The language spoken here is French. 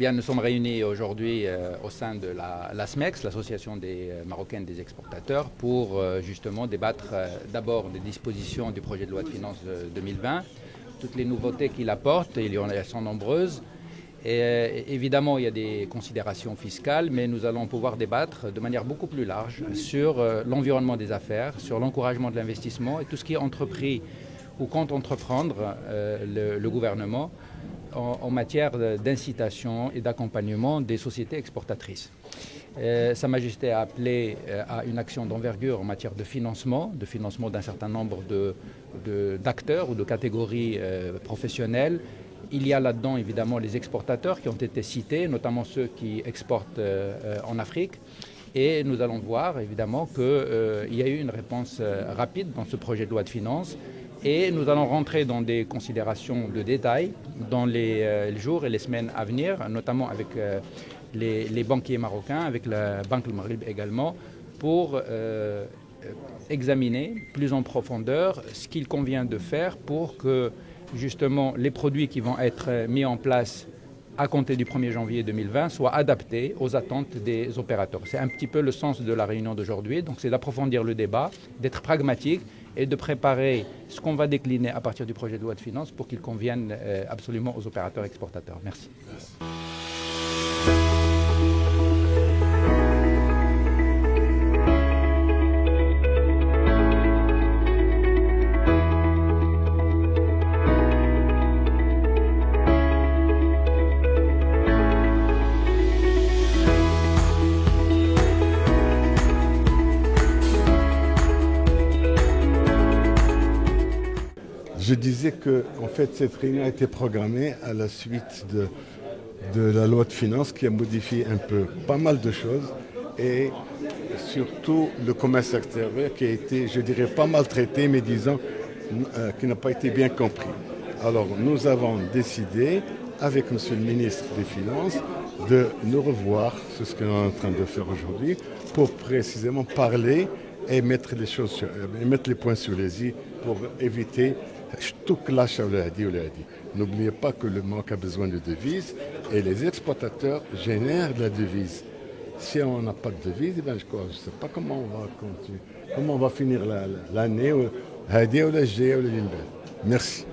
bien, nous sommes réunis aujourd'hui au sein de la SMEX, l'Association des Marocaines des exportateurs, pour justement débattre d'abord des dispositions du projet de loi de finances 2020, toutes les nouveautés qu'il apporte, elles sont nombreuses. Et évidemment, il y a des considérations fiscales, mais nous allons pouvoir débattre de manière beaucoup plus large sur l'environnement des affaires, sur l'encouragement de l'investissement et tout ce qui est entrepris ou compte entreprendre le gouvernement en matière d'incitation et d'accompagnement des sociétés exportatrices. Sa Majesté a appelé à une action d'envergure en matière de financement d'un certain nombre d'acteurs ou de catégories professionnelles. Il y a là-dedans évidemment les exportateurs qui ont été cités, notamment ceux qui exportent en Afrique. Et nous allons voir évidemment qu'il y a eu une réponse rapide dans ce projet de loi de finances. Et nous allons rentrer dans des considérations de détail dans les jours et les semaines à venir, notamment avec les banquiers marocains, avec la Banque du Maghreb également, pour examiner plus en profondeur ce qu'il convient de faire pour que justement les produits qui vont être mis en place à compter du 1er janvier 2020 soient adaptés aux attentes des opérateurs. C'est un petit peu le sens de la réunion d'aujourd'hui, donc c'est d'approfondir le débat, d'être pragmatique et de préparer ce qu'on va décliner à partir du projet de loi de finances pour qu'il convienne absolument aux opérateurs exportateurs. Merci. Je disais que en fait, cette réunion a été programmée à la suite de la loi de finances qui a modifié un peu pas mal de choses et surtout le commerce extérieur qui a été, je dirais, pas mal traité, mais disons, qui n'a pas été bien compris. Alors nous avons décidé, avec M. le ministre des Finances, de nous revoir, c'est ce qu'on est en train de faire aujourd'hui, pour précisément parler et mettre les points sur les i pour éviter tout clash. N'oubliez pas que le Maroc a besoin de devises et les exportateurs génèrent de la devise. Si on n'a pas de devise, je ne sais pas comment on va continuer, comment on va finir l'année. Merci.